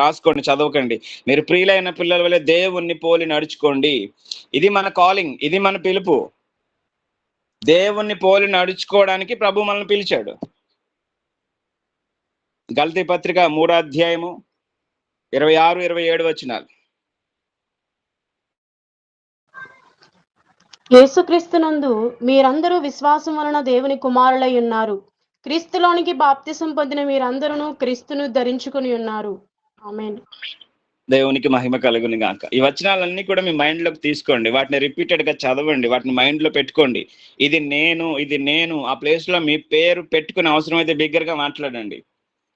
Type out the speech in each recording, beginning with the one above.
రాసుకోండి, చదవకండి. మీరు ప్రియులైన పిల్లల వలె దేవుణ్ణి పోలి నడుచుకోండి. ఇది మన కాలింగ్, ఇది మన పిలుపు. దేవుణ్ణి పోలి నడుచుకోవడానికి ప్రభు మనల్ని పిలిచాడు. గలతీ పత్రిక 3వ అధ్యాయము 26, 27 వచనాలు. యేసుక్రీస్తునందు మీరందరూ విశ్వాసం వలన దేవుని కుమారులై ఉన్నారు. క్రీస్తులోనికి బాప్తిసం పొందిన మీరందరూ క్రీస్తును ధరించుకుని ఉన్నారు. ఆమేన్. దేవునికి మహిమ కలుగును గాక. ఈ వచనాలన్నీ కూడా మీ మైండ్ లోకి తీసుకోండి, వాటిని రిపీటెడ్ గా చదవండి, వాటిని మైండ్ లో పెట్టుకోండి. ఇది నేను, ఇది నేను. ఆ ప్లేస్ లో మీ పేరు పెట్టుకుని అవసరమైతే బిగ్గరగా మాట్లాడండి.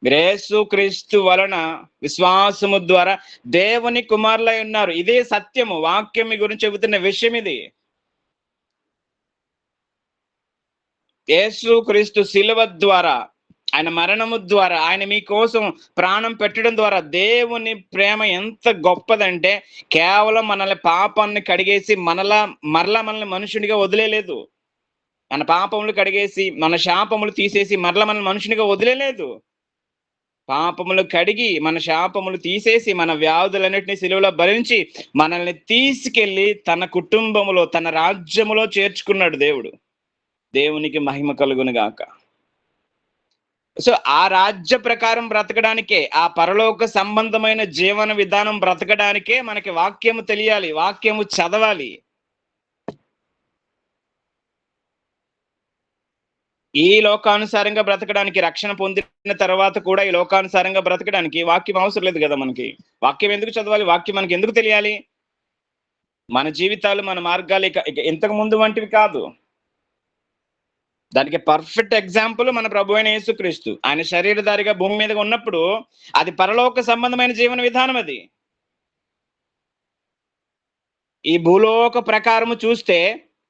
యేసు క్రీస్తు వలన విశ్వాసము ద్వారా దేవుని కుమారులై ఉన్నారు. ఇదే సత్యము. వాక్యం మీ గురించి చెబుతున్న విషయం ఇది. యేసు క్రీస్తు శిలువ ద్వారా, ఆయన మరణము ద్వారా, ఆయన మీకోసం ప్రాణం పెట్టడం ద్వారా దేవుని ప్రేమ ఎంత గొప్పదంటే, కేవలం మనల్ని పాపాన్ని కడిగేసి మరలా మనల్ని మనుషునిగా వదిలేలేదు. మన పాపములు కడిగేసి, మన శాపములు తీసేసి మరలా మనల్ని మనుషునిగా వదిలేలేదు. పాపములు కడిగి, మన శాపములు తీసేసి, మన వ్యాధులన్నిటిని సిలువలో భరించి మనల్ని తీసుకెళ్లి తన కుటుంబములో, తన రాజ్యములో చేర్చుకున్నాడు దేవుడు. దేవునికి మహిమ కలుగును గాక. సో ఆ రాజ్య ప్రకారం బ్రతకడానికే, ఆ పరలోక సంబంధమైన జీవన విధానం బ్రతకడానికే మనకి వాక్యము తెలియాలి, వాక్యము చదవాలి. ఈ లోకానుసారంగా బ్రతకడానికి, రక్షణ పొందిన తర్వాత కూడా ఈ లోకానుసారంగా బ్రతకడానికి వాక్యం అవసరం లేదు కదా మనకి. వాక్యం ఎందుకు చదవాలి? వాక్యం మనకి ఎందుకు తెలియాలి? మన జీవితాలు, మన మార్గాలు ఇక ఇంతకు ముందు వంటివి కాదు. దానికి పర్ఫెక్ట్ ఎగ్జాంపుల్ మన ప్రభు అయిన యేసుక్రీస్తు. ఆయన శరీరధారిగా భూమి మీద ఉన్నప్పుడు అది పరలోక సంబంధమైన జీవన విధానం. అది ఈ భూలోక ప్రకారము చూస్తే,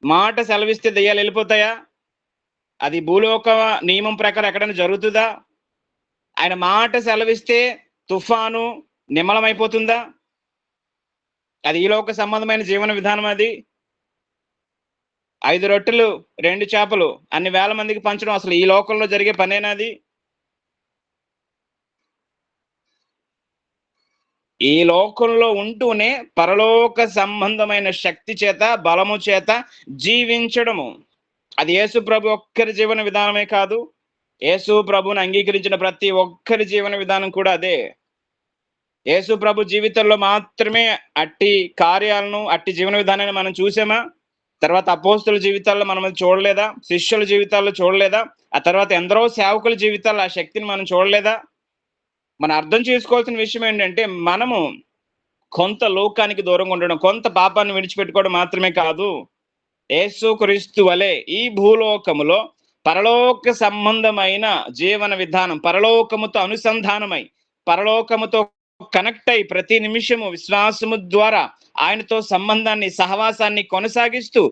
మాట సెలవిస్తే దెయ్యాలు వెళ్ళిపోతాయా? అది భూలోక నియమం ప్రకారం ఎక్కడైనా జరుగుతుందా? ఆయన మాట సెలవిస్తే తుఫాను నిమ్మలమైపోతుందా? అది ఈ లోక సంబంధమైన జీవన విధానం. అది 5 రొట్టెలు 2 చేపలు అన్ని వేల మందికి పంచడం అసలు ఈ లోకంలో జరిగే పనేనాది? ఈ లోకంలో ఉంటూనే పరలోక సంబంధమైన శక్తి చేత, బలము చేత జీవించడము, అది యేసు ప్రభు ఒక్కరి జీవన విధానమే కాదు. యేసు ప్రభుని అంగీకరించిన ప్రతి ఒక్కరి జీవన విధానం కూడా అదే. యేసు ప్రభు జీవితంలో మాత్రమే అట్టి కార్యాలను, అట్టి జీవన విధానాన్ని మనం చూసామా? తర్వాత అపోస్తుల జీవితాల్లో మనం చూడలేదా? శిష్యుల జీవితాల్లో చూడలేదా? ఆ తర్వాత ఎందరో సేవకుల జీవితాల్లో ఆ శక్తిని మనం చూడలేదా? మనం అర్థం చేసుకోవాల్సిన విషయం ఏంటంటే, మనము కొంత లోకానికి దూరంగా ఉండడం, కొంత పాపాన్ని విడిచిపెట్టుకోవడం మాత్రమే కాదు, యేసుక్రీస్తు వలె ఈ భూలోకములో పరలోక సంబంధమైన జీవన విధానం, పరలోకముతో అనుసంధానమై, పరలోకముతో కనెక్ట్ అయి ప్రతి నిమిషము విశ్వాసము ద్వారా ఆయనతో సంబంధాన్ని, సహవాసాన్ని కొనసాగిస్తూ,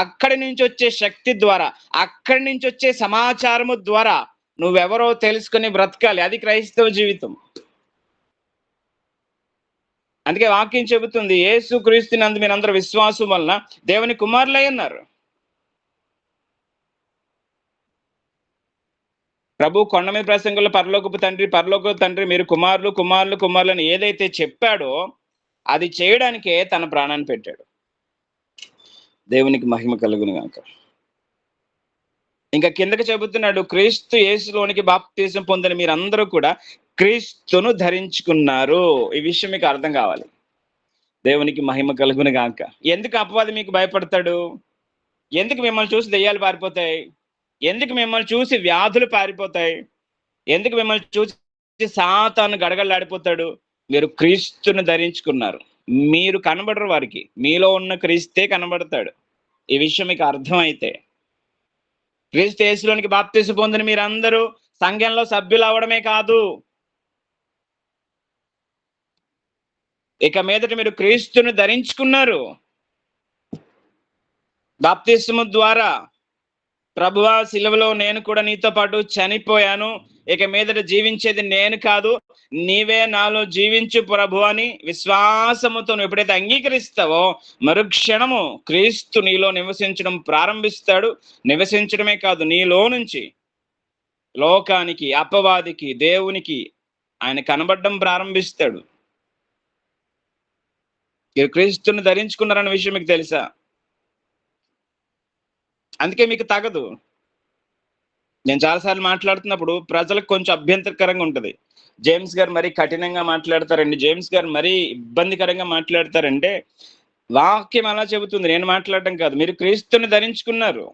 అక్కడి నుంచి వచ్చే శక్తి ద్వారా, అక్కడి నుంచి వచ్చే సమాచారము ద్వారా నువ్వెవరో తెలుసుకుని బ్రతకాలి. అది క్రైస్తవ జీవితం. అందుకే వాక్యం చెబుతుంది, యేసుక్రీస్తునందు మీరందరూ విశ్వాసం వలన దేవుని కుమారులై ఉన్నారు. ప్రభు కొండ మీద ప్రసంగంలో పరలోకపు తండ్రి మీరు కుమారులు కుమారులు కుమారులు అని ఏదైతే చెప్పాడో అది చేయడానికే తన ప్రాణాన్ని పెట్టాడు. దేవునికి మహిమ కలుగును గాక. ఇంకా కిందకి చెబుతున్నాడు, క్రీస్తు యేసులోనికి బాప్తిసం పొందిన మీరందరూ కూడా క్రీస్తును ధరించుకున్నారు. ఈ విషయం మీకు అర్థం కావాలి. దేవునికి మహిమ కలుగును గాక. ఎందుకు అపవాది మీకు భయపడతాడు? ఎందుకు మిమ్మల్ని చూసి దెయ్యాలు పారిపోతాయి? ఎందుకు మిమ్మల్ని చూసి వ్యాధులు పారిపోతాయి? ఎందుకు మిమ్మల్ని చూసి సాతాను గడగడలాడిపోతాడు? మీరు క్రీస్తును ధరించుకున్నారు. మీరు కనబడరు వారికి, మీలో ఉన్న క్రీస్తే కనబడతాడు. ఈ విషయం మీకు అర్థమైతే, క్రీస్తు యేసులోనికి బాప్తిసం పొందిన మీరందరూ సంఘంలో సభ్యులు అవడమే కాదు, ఇక మీదట మీరు క్రీస్తును ధరించుకున్నారు. బాప్తిసము ద్వారా, ప్రభువా సిలువలో నేను కూడా నీతో పాటు చనిపోయాను, ఇక మీదట జీవించేది నేను కాదు, నీవే నాలో జీవించు ప్రభు అని విశ్వాసముతో నువ్వు ఎప్పుడైతే అంగీకరిస్తావో, మరుక్షణము క్రీస్తు నీలో నివసించడం ప్రారంభిస్తాడు. నివసించడమే కాదు, నీలో నుంచి లోకానికి, అపవాదికి, దేవునికి ఆయన కనబడడం ప్రారంభిస్తాడు. మీరు క్రీస్తుని ధరించుకున్నారన్న విషయం మీకు తెలుసా? అందుకే మీకు తగదు. నేను చాలాసార్లు మాట్లాడుతున్నప్పుడు ప్రజలకు కొంచెం అభ్యంతరకరంగా ఉంటది. జేమ్స్ గారు మరీ కఠినంగా మాట్లాడతారండి. జేమ్స్ గారు మరీ ఇబ్బందికరంగా మాట్లాడతారంటే, వాక్యం అలా చెబుతుంది. నేను మాట్లాడడం కాదు. మీరు క్రీస్తుని ధరించుకున్నారు.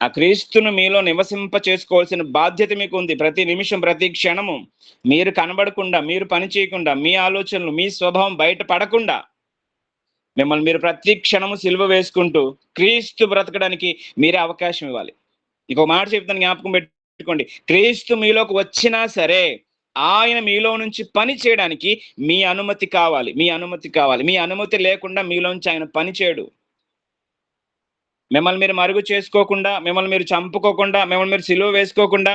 ఆ క్రీస్తును మీలో నివసింప చేసుకోవాల్సిన బాధ్యత మీకుంది. ప్రతి నిమిషం, ప్రతి క్షణము మీరు కనబడకుండా, మీరు పని చేయకుండా, మీ ఆలోచనలు, మీ స్వభావం బయట పడకుండా మిమ్మల్ని మీరు ప్రతి క్షణము సిలువ వేసుకుంటూ క్రీస్తు బ్రతకడానికి మీరే అవకాశం ఇవ్వాలి. ఇంకో మాట చెప్తాను, జ్ఞాపకం పెట్టుకోండి. క్రీస్తు మీలోకి వచ్చినా సరే ఆయన మీలో నుంచి పని చేయడానికి మీ అనుమతి కావాలి. మీ అనుమతి కావాలి. మీ అనుమతి లేకుండా మీలోంచి ఆయన పని చేయడు. మిమ్మల్ని మీరు మరుగు చేసుకోకుండా, మిమ్మల్ని మీరు చంపుకోకుండా, మిమ్మల్ని మీరు సిలువ వేసుకోకుండా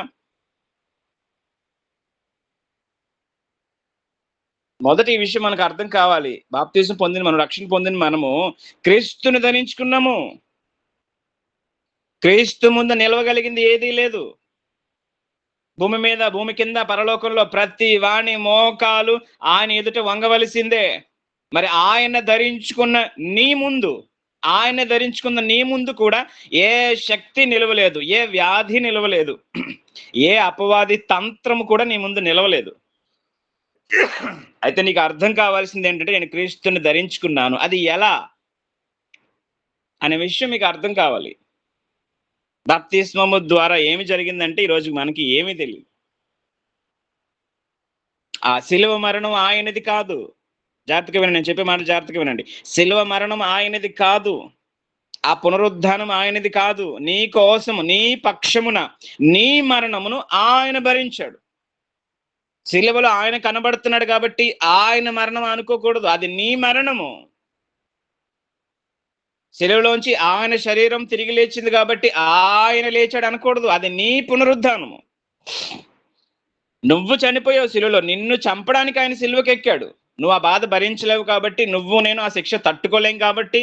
మొదటి ఈ విషయం మనకు అర్థం కావాలి. బాప్తిజం పొందిన మనం, రక్షణ పొందిన మనము క్రీస్తుని ధరించుకున్నాము. క్రీస్తు ముందు నిలవగలిగింది ఏదీ లేదు. భూమి మీద, భూమి కింద, పరలోకంలో ప్రతి వాని మోకాలు ఆయన ఎదుట వంగవలసిందే. మరి ఆయన ధరించుకున్న నీ ముందు కూడా ఏ శక్తి నిలవలేదు, ఏ వ్యాధి నిలవలేదు, ఏ అపవాది తంత్రము కూడా నీ ముందు నిలవలేదు. అయితే నీకు అర్థం కావాల్సింది ఏంటంటే, నేను క్రీస్తుని ధరించుకున్నాను. అది ఎలా అనే విషయం మీకు అర్థం కావాలి. బాప్తిస్మము ద్వారా ఏమి జరిగిందంటే ఈరోజు మనకి ఏమీ తెలియదు. ఆ శిలువ మరణం ఆయనది కాదు. జాగ్రత్తగా వినండి, నేను చెప్పే మాట జాగ్రత్తగా వినండి. శిలువ మరణం ఆయనది కాదు. ఆ పునరుద్ధానం ఆయనది కాదు. నీ కోసము, నీ పక్షమున, నీ మరణమును ఆయన భరించాడు. శిలువలో ఆయన కనబడుతున్నాడు కాబట్టి ఆయన మరణం అనుకోకూడదు. అది నీ మరణము. శిలువలోంచి ఆయన శరీరం తిరిగి లేచింది కాబట్టి ఆయన లేచాడు అనకూడదు. అది నీ పునరుద్ధానము. నువ్వు చనిపోయావు శిలువలో. నిన్ను చంపడానికి ఆయన శిలువకెక్కాడు. నువ్వు ఆ బాధ భరించలేవు కాబట్టి, నువ్వు నేను ఆ శిక్ష తట్టుకోలేం కాబట్టి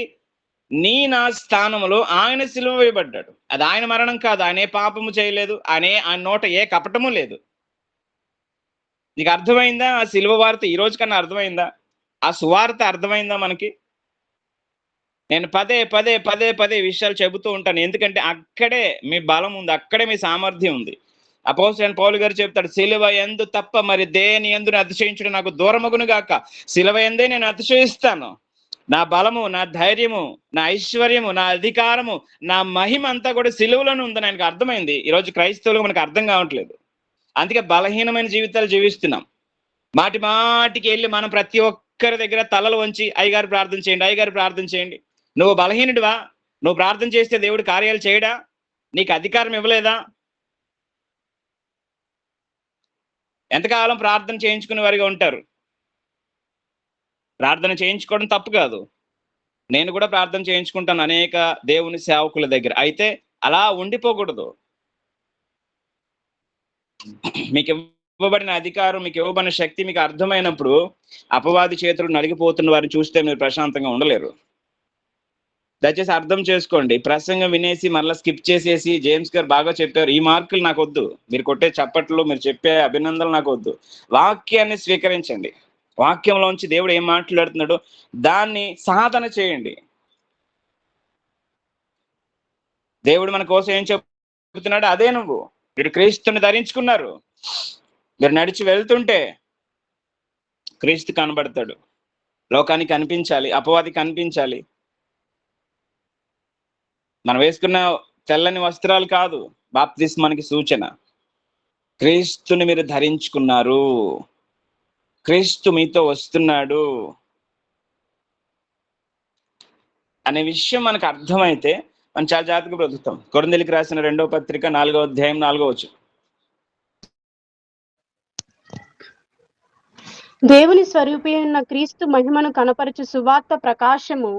నా స్థానంలో ఆయన సిలువ వేయబడ్డాడు. అది ఆయన మరణం కాదు. ఆయన ఏ పాపము చేయలేదు. ఆయన నోట ఏ కపటము లేదు. నీకు అర్థమైందా ఆ సిలువ వార్త? ఈ రోజు కన్నా అర్థమైందా? ఆ సువార్త అర్థమైందా మనకి? నేను పదే పదే పదే పదే విషయాలు చెబుతూ ఉంటాను. ఎందుకంటే అక్కడే మీ బలం ఉంది, అక్కడే మీ సామర్థ్యం ఉంది. అపోస్తలుడైన పౌలు గారు చెప్తాడు, సిలువ యందు తప్ప మరి దేని యందు అతిశయించుడు నాకు దూరమగును గాక. సిలువ యందే నేను అతిశయిస్తాను. నా బలము, నా ధైర్యము, నా ఐశ్వర్యము, నా అధికారము, నా మహిమ అంతా కూడా సిలువలోనే ఉందని ఆయనకు అర్థమైంది. ఈరోజు క్రైస్తవులకు మనకు అర్థం కావట్లేదు. అందుకే బలహీనమైన జీవితాలు జీవిస్తున్నాం. మాటి మాటికి వెళ్ళి మనం ప్రతి ఒక్కరి దగ్గర తలలు వంచి అయ్యగారు ప్రార్థన చేయండి, అయ్యగారు ప్రార్థన చేయండి. నువ్వు బలహీనుడివా? నువ్వు ప్రార్థన చేస్తే దేవుడు కార్యాలు చేయడా? నీకు అధికారం ఇవ్వలేదా? ఎంతకాలం ప్రార్థన చేయించుకునే వారిగా ఉంటారు? ప్రార్థన చేయించుకోవడం తప్పు కాదు. నేను కూడా ప్రార్థన చేయించుకుంటాను అనేక దేవుని సేవకుల దగ్గర. అయితే అలా ఉండిపోకూడదు. మీకు ఇవ్వబడిన అధికారం, మీకు ఇవ్వబడిన శక్తి మీకు అర్థమైనప్పుడు అపవాది చేతులు నలిగిపోతున్న వారిని చూస్తే మీరు ప్రశాంతంగా ఉండలేరు. దయచేసి అర్థం చేసుకోండి. ప్రసంగం వినేసి మళ్ళీ స్కిప్ చేసేసి జేమ్స్ గారు బాగా చెప్పారు, ఈ మార్కులు నాకు వద్దు, మీరు కొట్టే చప్పట్లు, మీరు చెప్పే అభినందనలు నాకు వద్దు. వాక్యాన్ని స్వీకరించండి. వాక్యంలోంచి దేవుడు ఏం మాట్లాడుతున్నాడో దాన్ని సాధన చేయండి. దేవుడు మన కోసం ఏం చెప్తున్నాడు అదే. మీరు క్రీస్తుని ధరించుకున్నారు. మీరు నడిచి వెళ్తుంటే క్రీస్తు కనబడతాడు. లోకానికి కనిపించాలి, అపవాది కనిపించాలి. మనం వేసుకున్న తెల్లని వస్త్రాలు కాదు బాప్తిస్మానికి సూచన. క్రీస్తుని మీరు ధరించుకున్నారు. క్రీస్తు మీతో వస్తున్నాడు అనే విషయం మనకు అర్థమైతే మనం చాలా జాగ్రత్తగా బ్రతుకుతాం. కొరింథీయులకు రాసిన 2వ పత్రిక 4వ అధ్యాయం 4వ వచనం. దేవుని స్వరూపి ఉన్న క్రీస్తు మహిమను కనపరచు సువార్త ప్రకాశము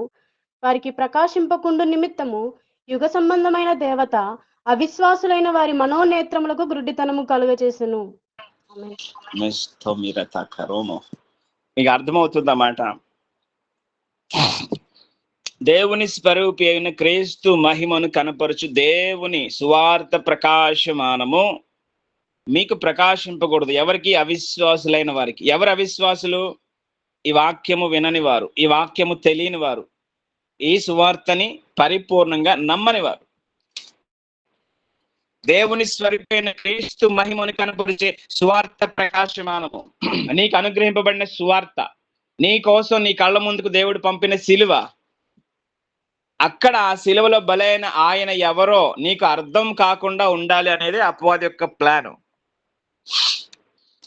వారికి ప్రకాశింపకుండు నిమిత్తము యుగ సంబంధమైన దేవత అవిశ్వాసులైన వారి మనోనేత్రములకు గుడ్డితనము కలుగచేసెను. మీకు అర్థమవుతుందన్నమాట. దేవుని స్వరూపి అయిన క్రీస్తు మహిమను కనపరచు దేవుని సువార్త ప్రకాశమానము మీకు ప్రకాశింపకూడదు. ఎవరికి? అవిశ్వాసులైన వారికి. ఎవరు అవిశ్వాసులు? ఈ వాక్యము వినని వారు, ఈ వాక్యము తెలియని వారు, ఈ సువార్తని పరిపూర్ణంగా నమ్మని వారు. దేవుని స్వరూపైన క్రీస్తు మహిమను కనపరిచే సువార్త ప్రకాశమానము. నీకు అనుగ్రహింపబడిన సువార్త, నీ కోసం నీ కళ్ళ ముందుకు దేవుడు పంపిన సిలువ. అక్కడ ఆ సిలువలో బలైన ఆయన ఎవరో నీకు అర్థం కాకుండా ఉండాలి అనేది అపవాది యొక్క ప్లాను.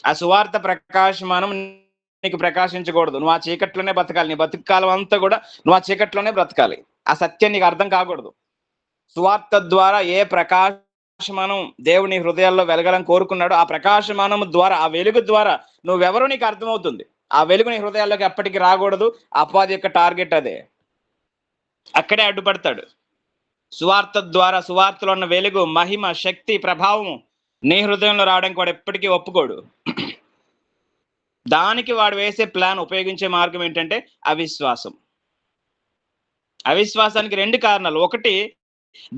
ఆ సువార్త ప్రకాశమానం నీకు ప్రకాశించకూడదు. నువ్వు ఆ చీకట్లోనే బ్రతకాలి. నీ బతుకాలం అంతా కూడా నువ్వు ఆ చీకట్లోనే బ్రతకాలి. ఆ సత్యం నీకు అర్థం కాకూడదు. సువార్త ద్వారా ఏ ప్రకాశమానం దేవుని హృదయాల్లో వెలగాలని కోరుకున్నాడో ఆ ప్రకాశమానం ద్వారా, ఆ వెలుగు ద్వారా నువ్వెవరో నీకు అర్థమవుతుంది. ఆ వెలుగు నీ హృదయాల్లోకి ఎప్పటికీ రాకూడదు. అపవాది యొక్క టార్గెట్ అదే. అక్కడే అడ్డుపడతాడు. సువార్త ద్వారా, సువార్తలో ఉన్న వెలుగు, మహిమ, శక్తి, ప్రభావము నీ హృదయంలో రావడానికి వాడు ఎప్పటికీ ఒప్పుకోడు. దానికి వాడు వేసే ప్లాన్, ఉపయోగించే మార్గం ఏంటంటే అవిశ్వాసం. అవిశ్వాసానికి 2 కారణాలు. ఒకటి,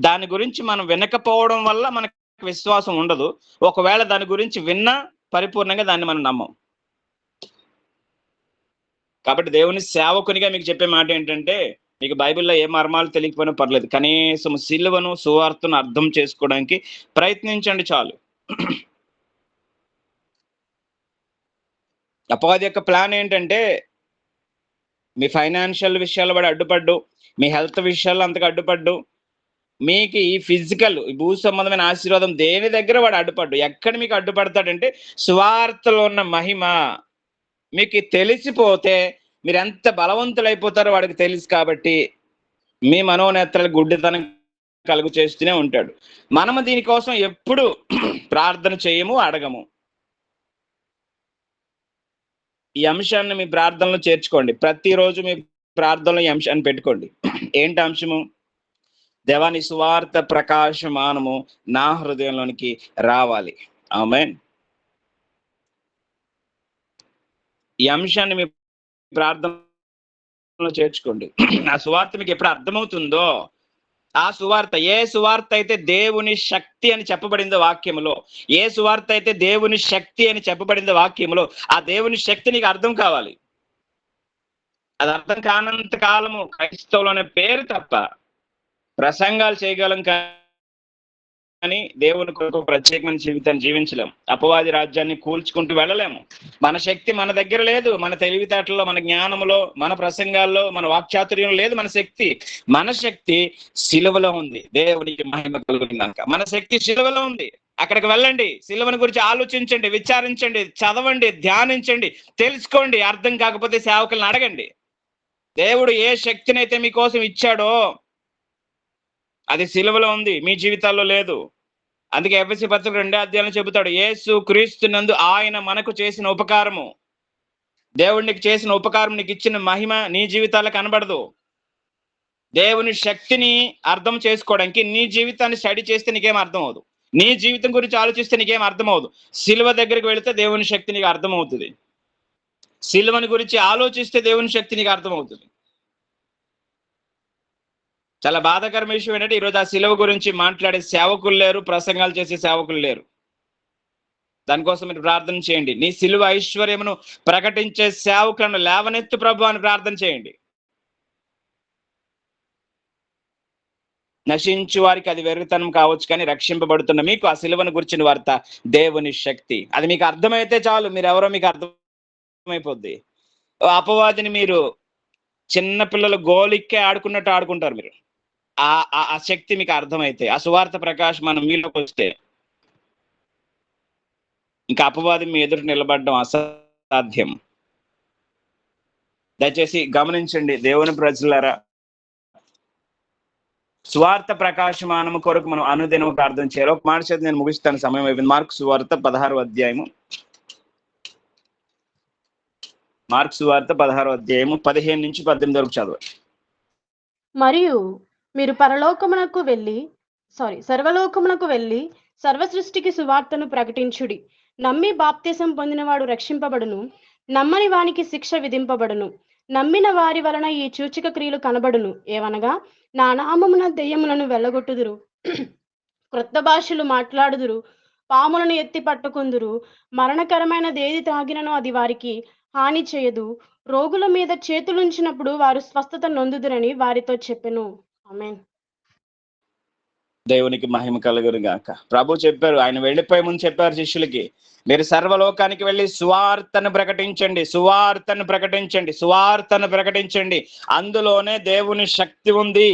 దాని గురించి మనం వినకపోవడం వల్ల మనకు విశ్వాసం ఉండదు. ఒకవేళ దాని గురించి విన్నా పరిపూర్ణంగా దాన్ని మనం నమ్మం. కాబట్టి దేవుని సేవకునిగా మీకు చెప్పే మాట ఏంటంటే, మీకు బైబిల్లో ఏ మర్మాలు తెలియకపోయినా పర్లేదు, కనీసం సిలువను, సువార్తను అర్థం చేసుకోవడానికి ప్రయత్నించండి చాలు. అపవాది యొక్క ప్లాన్ ఏంటంటే, మీ ఫైనాన్షియల్ విషయాల్లో వాడు అడ్డుపడ్డు, మీ హెల్త్ విషయాల్లో అంతగా అడ్డుపడ్డు, మీకు ఈ ఫిజికల్, ఈ భూ సంబంధమైన ఆశీర్వాదం దేని దగ్గర వాడు అడ్డుపడ్డు. ఎక్కడ మీకు అడ్డుపడతాడంటే, సువార్తలో ఉన్న మహిమ మీకు తెలిసిపోతే మీరు ఎంత బలవంతులైపోతారో వాడికి తెలుసు. కాబట్టి మీ మనోనేత్రాలు గుడ్డితనం కలుగు చేస్తూనే ఉంటాడు. మనము దీనికోసం ఎప్పుడు ప్రార్థన చేయము, అడగము. ఈ అంశాన్ని మీ ప్రార్థనలో చేర్చుకోండి. ప్రతిరోజు మీ ప్రార్థనలో ఈ అంశాన్ని పెట్టుకోండి. ఏంటి అంశము? దేవాని సువార్త ప్రకాశమానము నా హృదయంలోనికి రావాలి. ఆమేన్. ఈ అంశాన్ని మీ ప్రార్థనలో చేర్చుకోండి. ఆ సువార్త మీకు ఎప్పుడు అర్థమవుతుందో, ఆ సువార్త, ఏ సువార్త అయితే దేవుని శక్తి అని చెప్పబడిందో వాక్యములో, ఏ సువార్త అయితే దేవుని శక్తి అని చెప్పబడిందో వాక్యములో, ఆ దేవుని శక్తి నీకు అర్థం కావాలి. అది అర్థం కానంత కాలము క్రైస్తవులు అనే పేరు తప్ప ప్రసంగాలు చేయగలం కానీ దేవుని కొరకు ప్రత్యేకమైన జీవితాన్ని జీవించలేము. అపవాది రాజ్యాన్ని కూల్చుకుంటూ వెళ్ళలేము. మన శక్తి మన దగ్గర లేదు. మన తెలివితేటల్లో, మన జ్ఞానంలో, మన ప్రసంగాల్లో, మన వాక్చాతుర్యంలో లేదు మన శక్తి. మన శక్తి సిలువలో ఉంది. దేవునికి మహిమ కలుగుతుందాక. మన శక్తి సిలువలో ఉంది. అక్కడికి వెళ్ళండి, సిలువను గురించి ఆలోచించండి, విచారించండి, చదవండి, ధ్యానించండి, తెలుసుకోండి. అర్థం కాకపోతే సేవకులను అడగండి. దేవుడు ఏ శక్తినైతే మీకోసం ఇచ్చాడో అది సిలువలో ఉంది, మీ జీవితాల్లో లేదు. అందుకే ఎఫెసీ పత్రిక 2వ అధ్యాయంలో చెబుతాడు, యేసు క్రీస్తునందు ఆయన మనకు చేసిన ఉపకారము, దేవుడు నీకు చేసిన ఉపకారం, నీకు ఇచ్చిన మహిమ నీ జీవితాల్లో కనబడదు. దేవుని శక్తిని అర్థం చేసుకోవడానికి నీ జీవితాన్ని స్టడీ చేస్తే నీకేం అర్థం అవదు. నీ జీవితం గురించి ఆలోచిస్తే నీకేం అర్థం అవదు. సిలువ దగ్గరికి వెళితే దేవుని శక్తి నీకు అర్థమవుతుంది. సిలువని గురించి ఆలోచిస్తే దేవుని శక్తి నీకు అర్థమవుతుంది. చాలా బాధాకరమైన విషయం ఏంటంటే, ఈరోజు ఆ సిలువ గురించి మాట్లాడే సేవకులు లేరు, ప్రసంగాలు చేసే సేవకులు లేరు. దానికోసం మీరు ప్రార్థన చేయండి. నీ సిలువ ఐశ్వర్యమును ప్రకటించే సేవకులను లేవనెత్తు ప్రభు అని ప్రార్థన చేయండి. నశించు వారికి అది వెర్రితనం కావచ్చు, కానీ రక్షింపబడుతున్న మీకు ఆ సిలువను గురించిన వార్త దేవుని శక్తి. అది మీకు అర్థమైతే చాలు, మీరు ఎవరో మీకు అర్థమైపోద్ది. అపవాదిని మీరు చిన్న పిల్లలు గోలిక్కే ఆడుకున్నట్టు ఆడుకుంటారు. మీరు ఆ శక్తి మీకు అర్థమైతే, ఆ సువార్త ప్రకాశం మనం మీలోకి వస్తే, ఇంకా అపవాది మీ ఎదురు నిలబడడం అసాధ్యం. దయచేసి గమనించండి దేవుని ప్రజలారా, సువార్త ప్రకాశమానము కొరకు మనం అనుదినం ప్రార్థన చేయాలి. ఒక మాట చేతి నేను ముగిస్తాను, సమయం అయిపోయింది. మార్కు సువార్త 16వ అధ్యాయము, మార్కు సువార్త 16వ అధ్యాయము 15 నుంచి 18 వరకు చదవాలి. మరియు మీరు సర్వలోకమునకు వెళ్ళి సర్వ సృష్టికి సువార్తను ప్రకటించుడి. నమ్మి బాప్తిసం పొందినవాడు రక్షింపబడును, నమ్మని వానికి శిక్ష విధింపబడును. నమ్మిన వారి వలన ఈ సూచక క్రియలు కనబడును. ఏవనగా, నా నామమున దెయ్యములను వెళ్ళగొట్టుదురు, క్రొత్త భాషలు మాట్లాడుదురు, పాములను ఎత్తి పట్టుకుందురు. మరణకరమైనది ఏది తాగినను అది వారికి హాని చేయదు. రోగుల మీద చేతులుంచినప్పుడు వారు స్వస్థత నొందుదురని వారితో చెప్పెను. ఆమేన్. దేవునికి మహిమ కలుగును గాక. ప్రభు చెప్పారు, ఆయన వెళ్ళిపోయే ముందు చెప్పారు శిష్యులకి, మీరు సర్వలోకానికి వెళ్ళి సువార్తను ప్రకటించండి, సువార్తను ప్రకటించండి, సువార్తను ప్రకటించండి. అందులోనే దేవుని శక్తి ఉంది.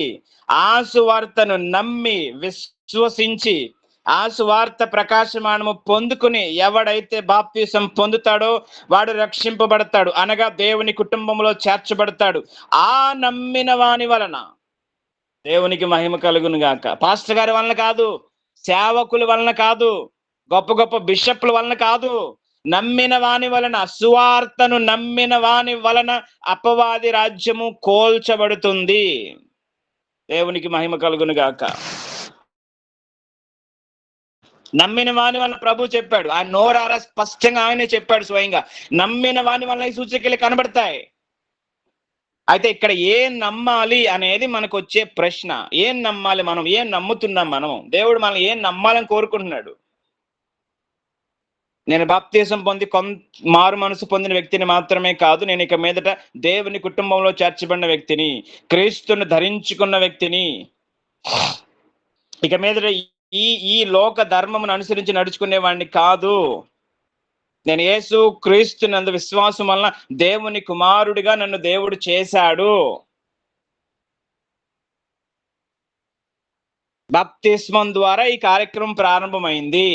ఆ సువార్తను నమ్మి విశ్వసించి ఆ సువార్త ప్రకాశమానము పొందుకుని ఎవడైతే బాప్తిసం పొందుతాడో వాడు రక్షింపబడతాడు, అనగా దేవుని కుటుంబంలో చేర్చబడతాడు. ఆ నమ్మిన వాని వలన దేవునికి మహిమ కలుగును గాక. పాస్టర్ గారి వలన కాదు, సేవకుల వలన కాదు, గొప్ప గొప్ప బిషప్ల వలన కాదు, నమ్మిన వాని వలన, సువార్తను నమ్మిన వాని వలన అపవాది రాజ్యము కోల్చబడుతుంది. దేవునికి మహిమ కలుగును గాక. నమ్మిన వాని వలన ప్రభు చెప్పాడు, ఆయన నోరారా స్పష్టంగా ఆయనే చెప్పాడు స్వయంగా, నమ్మిన వాని వలన ఈ సూచక్రియలు కనబడతాయి. అయితే ఇక్కడ ఏం నమ్మాలి అనేది మనకు వచ్చే ప్రశ్న. ఏం నమ్మాలి? మనం ఏం నమ్ముతున్నాం? మనం దేవుడు మనం ఏం నమ్మాలని కోరుకుంటున్నాడు? నేను బాప్తీసం పొంది మారు మనసు పొందిన వ్యక్తిని మాత్రమే కాదు, నేను ఇక మీదట దేవుని కుటుంబంలో చేర్చబడిన వ్యక్తిని, క్రీస్తును ధరించుకున్న వ్యక్తిని, ఇక మీదట ఈ లోక ధర్మమును అనుసరించి నడుచుకునే వాడిని కాదు. నేను యేసు క్రీస్తు నందు విశ్వాసం వలన దేవుని కుమారుడిగా నన్ను దేవుడు చేశాడు. బాప్తిస్మం ద్వారా ఈ కార్యక్రమం ప్రారంభమైంది.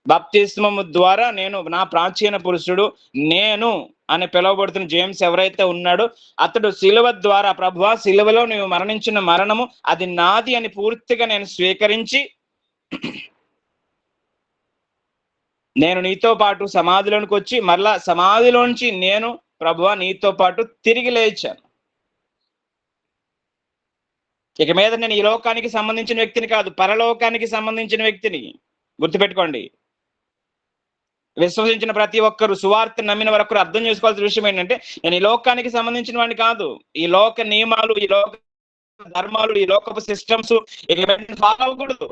బాప్తిస్మము ద్వారా నేను, నా ప్రాచీన పురుషుడు నేను అని పిలువబడుతున్న జేమ్స్ ఎవరైతే ఉన్నాడో అతడు శిలువ ద్వారా, ప్రభువా శిలువలో నీవు మరణించిన మరణము అది నాది అని పూర్తిగా నేను స్వీకరించి, నేను నీతో పాటు సమాధిలోనికి వచ్చి మరలా సమాధిలోంచి నేను ప్రభువా నీతో పాటు తిరిగి లేచాను. ఇక మీద నేను ఈ లోకానికి సంబంధించిన వ్యక్తిని కాదు, పరలోకానికి సంబంధించిన వ్యక్తిని. గుర్తుపెట్టుకోండి. విశ్వసించిన ప్రతి ఒక్కరు, సువార్త నమ్మిన వరకు అర్థం చేసుకోవాల్సిన విషయం ఏంటంటే, నేను ఈ లోకానికి సంబంధించిన వాడిని కాదు. ఈ లోక నియమాలు, ఈ లోక ధర్మాలు, ఈ లోకపు సిస్టమ్స్ ఇక ఫాలో అవ్వకూడదు.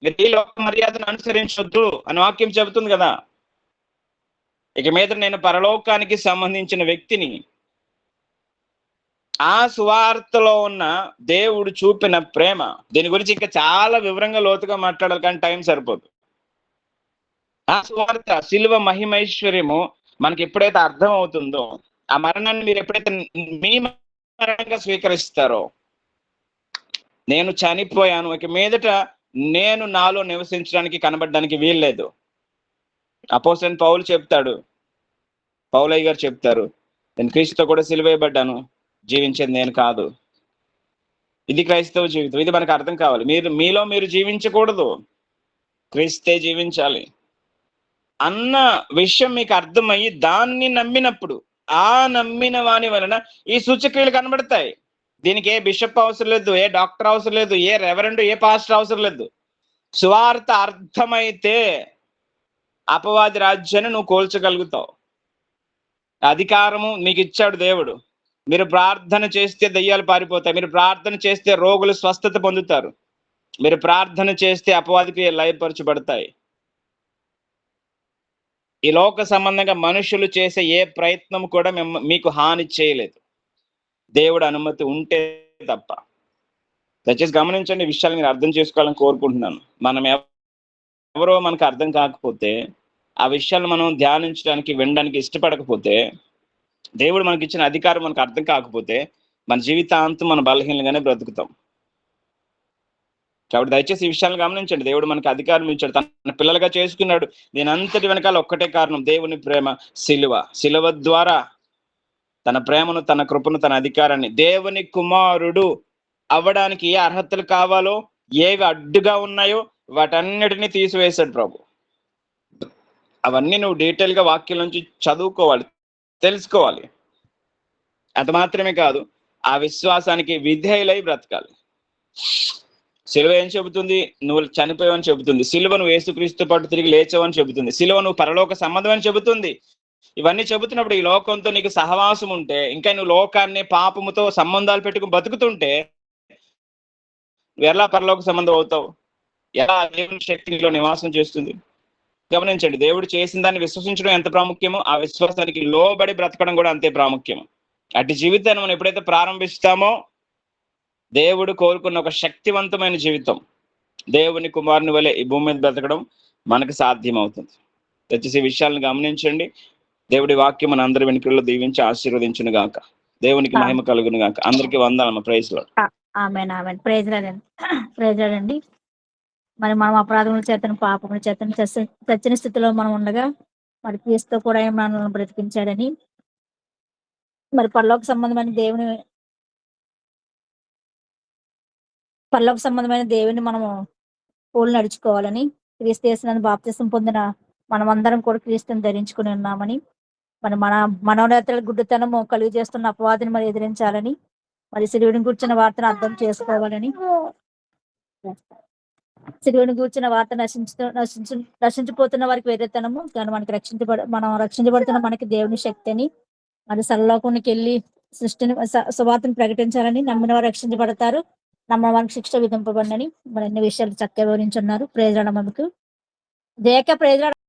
మీరు ఈ లోక మర్యాదను అనుసరించొద్దు అని వాక్యం చెబుతుంది కదా. ఇక మీద నేను పరలోకానికి సంబంధించిన వ్యక్తిని. ఆ సువార్తలో ఉన్న దేవుడు చూపిన ప్రేమ, దీని గురించి ఇంకా చాలా వివరంగా లోతుగా మాట్లాడాలి, కానీ టైం సరిపోదు. ఆ సువార్త శిలువ మహిమైశ్వర్యము మనకి ఎప్పుడైతే అర్థం అవుతుందో, ఆ మరణాన్ని మీరు ఎప్పుడైతే మీ మరణంగా స్వీకరిస్తారో, నేను చనిపోయాను, ఇక మీదట నేను నాలో నివసించడానికి కనబడడానికి వీల్లేదు. అపోస్తలుడైన పౌలు చెప్తాడు, పౌలయ్య గారు చెప్తారు, నేను క్రీస్తుతో కూడా సిలువేయబడ్డాను, జీవించేది నేను కాదు. ఇది క్రైస్తవ జీవితం. ఇది మనకు అర్థం కావాలి. మీలో మీరు జీవించకూడదు, క్రీస్తే జీవించాలి అన్న విషయం మీకు అర్థమయ్యి దాన్ని నమ్మినప్పుడు, ఆ నమ్మిన వాని వలన ఈ సూచక్రియలు కనబడతాయి. దీనికి ఏ బిషప్ అవసరం లేదు, ఏ డాక్టర్ అవసరం లేదు, ఏ రెవరెండ్, ఏ పాస్టర్ అవసరం లేదు. సువార్త అర్థమైతే అపవాది రాజ్యాన్ని నువ్వు కోల్చగలుగుతావు. అధికారము మీకు ఇచ్చాడు దేవుడు. మీరు ప్రార్థన చేస్తే దయ్యాలు పారిపోతాయి, మీరు ప్రార్థన చేస్తే రోగులు స్వస్థత పొందుతారు, మీరు ప్రార్థన చేస్తే అపవాదికి లయపరచబడతాయి. ఈ లోక సంబంధంగా మనుషులు చేసే ఏ ప్రయత్నం కూడా మీకు హాని చేయలేదు, దేవుడు అనుమతి ఉంటే తప్ప. దయచేసి గమనించండి, విషయాలు మీరు అర్థం చేసుకోవాలని కోరుకుంటున్నాను. మనం ఎవరో మనకు అర్థం కాకపోతే, ఆ విషయాలు మనం ధ్యానించడానికి వినడానికి ఇష్టపడకపోతే, దేవుడు మనకి ఇచ్చిన అధికారం మనకు అర్థం కాకపోతే, మన జీవితాంతం మన బలహీనంగానే బ్రతుకుతాం. కాబట్టి దయచేసి ఈ విషయాలను గమనించండి. దేవుడు మనకి అధికారం ఇచ్చాడు, తన పిల్లలుగా చేసుకున్నాడు. దీని అంతటి వెనకాల ఒక్కటే కారణం, దేవుని ప్రేమ, సిలువ. సిలువ ద్వారా తన ప్రేమను, తన కృపను, తన అధికారాన్ని, దేవుని కుమారుడు అవ్వడానికి ఏ అర్హతలు కావాలో, ఏవి అడ్డుగా ఉన్నాయో వాటన్నిటిని తీసివేశాడు ప్రభు. అవన్నీ నువ్వు డీటెయిల్ గా వాక్యం నుంచి చదువుకోవాలి, తెలుసుకోవాలి. అది మాత్రమే కాదు, ఆ విశ్వాసానికి విధేయులై బ్రతకాలి. సిలువ ఏం చెబుతుంది? నువ్వు చనిపోయావని చెబుతుంది. సిలువ నువ్వు యేసుక్రీస్తు పాటు తిరిగి లేచావని చెబుతుంది. సిలువ నువ్వు పరలోక సంబంధం అని చెబుతుంది. ఇవన్నీ చెబుతున్నప్పుడు ఈ లోకంతో నీకు సహవాసం ఉంటే, ఇంకా నువ్వు లోకాన్ని పాపముతో సంబంధాలు పెట్టుకుని బతుకుతుంటే నువ్వు ఎలా పరలోక సంబంధం అవుతావు? ఎలా దేవుని శక్తి నీలో నివాసం చేస్తుంది? గమనించండి, దేవుడు చేసిన దాన్ని విశ్వసించడం ఎంత ప్రాముఖ్యమో ఆ విశ్వాసానికి లోబడి బ్రతకడం కూడా అంతే ప్రాముఖ్యం. అటు జీవితాన్ని మనం ఎప్పుడైతే ప్రారంభిస్తామో దేవుడు కోరుకున్న ఒక శక్తివంతమైన జీవితం, దేవుని కుమారుని వలె ఈ భూమి మీద బ్రతకడం మనకు సాధ్యం అవుతుంది. దయచేసి ఈ విషయాలను గమనించండి. దేవుడి వాక్యం మన అందరి వెనుకల్లో దీవించి ఆశీర్వదించును గాక. దేవునికి మహిమ కలుగును గాక. అందరికీ వందనాలు. Praise Lord. ఆమేన్ ఆమేన్. Praise Lord. ప్రైజ్ లార్డ్ అండి. మరి మనం అపరాధముల చేతను పాపముల చేతను చచ్చిన స్థితిలో మనం ఉండగా మరి క్రీస్తుతో కూడా ఆయన మనల్ని బ్రతికించాడని, మరి పరలోక సంబంధమైన దేవుని మనము పోలు నడుచుకోవాలని, క్రీస్తు యేసునందు బాప్తిసం పొందిన మనమందరం కూడా క్రీస్తుని ధరించుకుని ఉన్నామని, మరి మన మనోనేతల గుడ్డితనము కలుగు చేస్తున్న అపవాదిని మరి ఎదిరించాలని, మరి సిలువను కూర్చున్న వార్తను అర్థం చేసుకోవాలని, సిలువను కూర్చున్న వార్త నశించిపోతున్న వారికి వేరేతనము కానీ మనకి మనం రక్షించబడుతున్న మనకి దేవుని శక్తి అని, మరి సర్వలోకానికి వెళ్ళి సృష్టిని సువార్తను ప్రకటించాలని, నమ్మిన వారు రక్షించబడతారు, నమ్మిన వారికి శిక్ష విధింపబడినని మరి అన్ని విషయాలు చక్కగా వివరించున్నారు. ప్రేజరాడ మనకు దేక ప్రేజరాడ